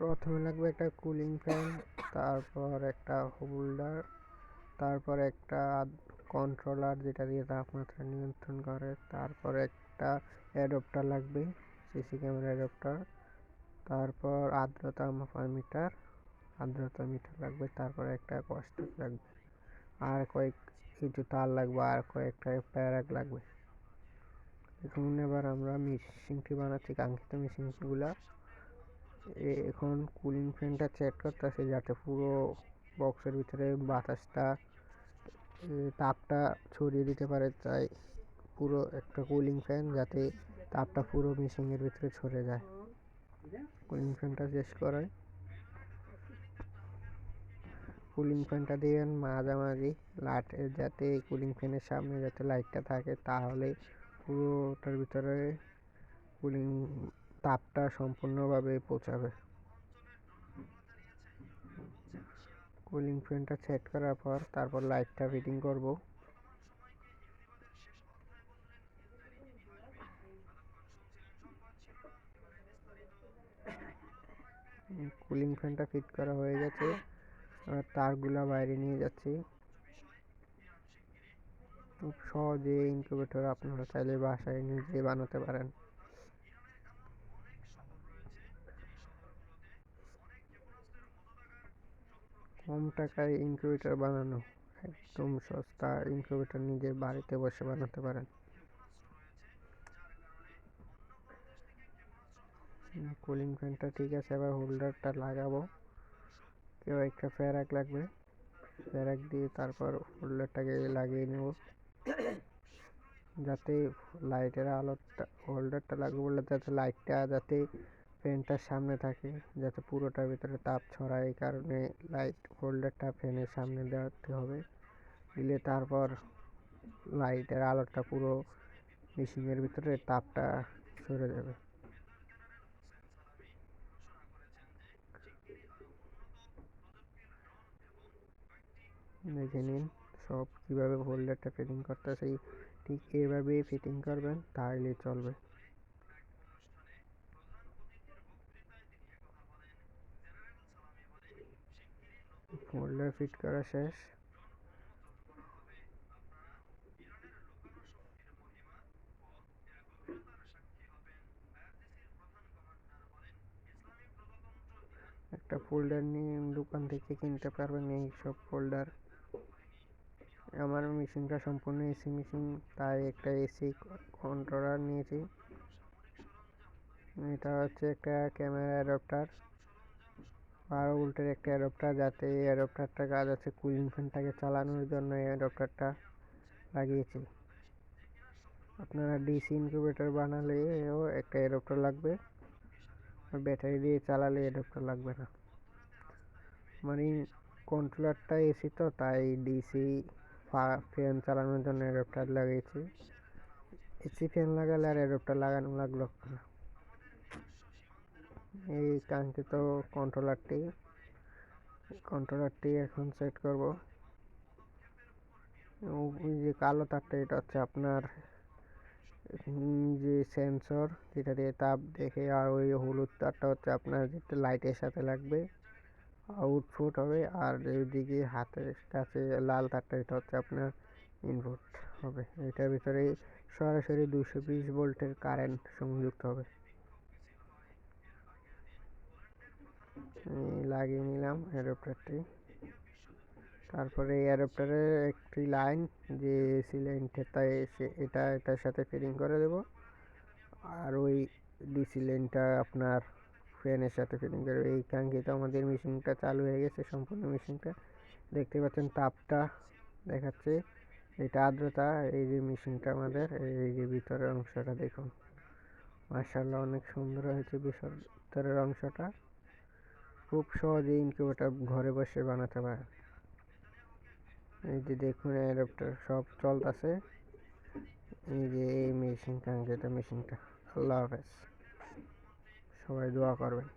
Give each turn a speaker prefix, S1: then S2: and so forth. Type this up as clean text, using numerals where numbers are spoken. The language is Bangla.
S1: প্রথমে লাগবে একটা কুলিং ফ্যান, তারপর একটা হোল্ডার, তারপর একটা কন্ট্রোলার যেটা দিয়ে তাপমাত্রা নিয়ন্ত্রণ করে, তারপর একটা অ্যাডাপ্টার লাগবে, সিসি ক্যামেরা অ্যাডাপ্টার, তারপর আর্দ্রতা মাপার মিটার, আর্দ্রতা মিটার লাগবে, তারপর একটা কস্টেপ লাগবে, আর কিছু তার লাগবে, আর কয়েকটা প্যারাক লাগবে। এখন এবার আমরা মেশিনটি বানাচ্ছি, কাঙ্ক্ষিত মেশিনগুলা। এখন কুলিং ফ্যানটা সেট করতেছি যাতে পুরো বক্সের ভিতরে বাতাসটা তাপটা ছড়িয়ে দিতে পারে, তাই পুরো একটা কুলিং ফ্যান যাতে তাপটা পুরো মেশিনের ভিতরে ছড়ে যায়। কুলিং ফ্যানটা শেষ করায় কুলিং ফ্যানটা দিয়ে মাঝামাঝি লাইট, যাতে কুলিং ফ্যানের সামনে যাতে লাইটটা থাকে, তাহলে পুরোটার ভিতরে কুলিং তাপটা সম্পূর্ণভাবে পৌঁছাবে। কুলিং ফ্যানটা সেট করার পর তারপর লাইটটা ফিটিং করব। কুলিং ফ্যানটা ফিট করা হয়ে গেছে, আর তারগুলা বাইরে নিয়ে যাচ্ছি। খুব সহজে ইনকিউবেটর আপনারা চাইলে বাসায় নিজে বানাতে পারেন। কম টাকায় ইনকিউবেটর বানানো একদম সস্তা, ইনকিউবেটর নিজের বাড়িতে বসে বানাতে পারেন। কুলিং ফ্যানটা ঠিক আছে, এবার হোল্ডারটা লাগাবো। কেউ একটা ফেরাক লাগবে, ফেরাক দিয়ে তারপর হোল্ডারটাকে লাগিয়ে নেব, যাতে লাইটের আলোটা হোল্ডারটা লাগবে বলে যাতে লাইটটা যাতে ফ্যানটার সামনে থাকে, যাতে পুরোটার ভিতরে তাপ ছড়ায়। এই কারণে লাইট হোল্ডারটা ফ্যানের সামনে দেওয়াতে হবে, দিলে তারপর লাইটের আলোটা পুরো মেশিনের ভিতরে তাপটা সরে যাবে। দেখে নিন সব কীভাবে হোল্ডারটা ফিটিং করতেছে, ঠিক এভাবেই ফিটিং করবেন, তাহলে চলবে। হোল্ডার ফিট করা শেষ। একটা ফোল্ডার নিয়ে দোকান থেকে কিনতে পারবেন, এই সব ফোল্ডার। আমার মেশিনটা সম্পূর্ণ এসি মেশিন, তাই একটা এসি কন্ট্রোলার নিয়েছি। এটা হচ্ছে একটা ক্যামেরা অ্যাডাপ্টার, 12 ভোল্টের একটা অ্যাডাপ্টার, যাতে এই অ্যাডাপ্টারটা কাজ আছে কুলিং ফ্যানটাকে চালানোর জন্য এই অ্যাডাপ্টারটা লাগিয়েছি। আপনারা ডিসি ইনকিউবেটর বানালেও একটা অ্যাডাপ্টার লাগবে, ব্যাটারি দিয়ে চালালে অ্যাডাপ্টার লাগবে না। মানে কন্ট্রোলারটা এসি তো, তাই ডিসি ফ্যান চালানোর জন্য অ্যাডাপ্টার লাগিয়েছি। এসি ফ্যান লাগালে আর অ্যাডাপ্টার লাগানো লাগলো না। এই কাঙ্ক্ষিত কন্ট্রোলারটি এখন সেট করব। ওই যে কালো তারটা, এটা হচ্ছে আপনার যে সেন্সর, যেটা দিয়ে তাপ দেখে, আর ওই হলুদ তারটা হচ্ছে আপনার যেটা লাইটের সাথে লাগবে, আউটপুট হবে। আর ওইদিকে হাতের কাছে লাল তারটা, এটা হচ্ছে আপনার ইনপুট হবে। এটার ভিতরে সরাসরি 220 ভোল্টের কারেন্ট সংযুক্ত হবে। লাগিয়ে নিলাম অ্যাডাপ্টারটি। তারপরে এই অ্যাডাপ্টারের একটি লাইন যে এসি লাইনটা, তাই এটার সাথে ফিটিং করে দেব, আর ওই ডিসি লাইনটা আপনার ফ্যানের সাথে ফিটিং করে। এই কাঙ্ক্ষিত আমাদের মেশিনটা চালু হয়ে গেছে, সম্পূর্ণ মেশিনটা দেখতে পাচ্ছেন, তাপটা দেখাচ্ছে। এটা আর্দ্রতা। এই যে মেশিনটা আমাদের, এই যে ভিতরের অংশটা দেখুন, মাশাআল্লাহ অনেক সুন্দর হয়েছে ভিতরের অংশটা। খুব সহজে ইনকিউবেটর ঘরে বসে বানাতে পারে। এই যে দেখুন অ্যাডাপ্টার সব চলতেছে। এই যে এই মেশিন, কাঙ্ক্ষিত মেশিনটা। আল্লাহ হাফেজ, সবাই দোয়া করবেন।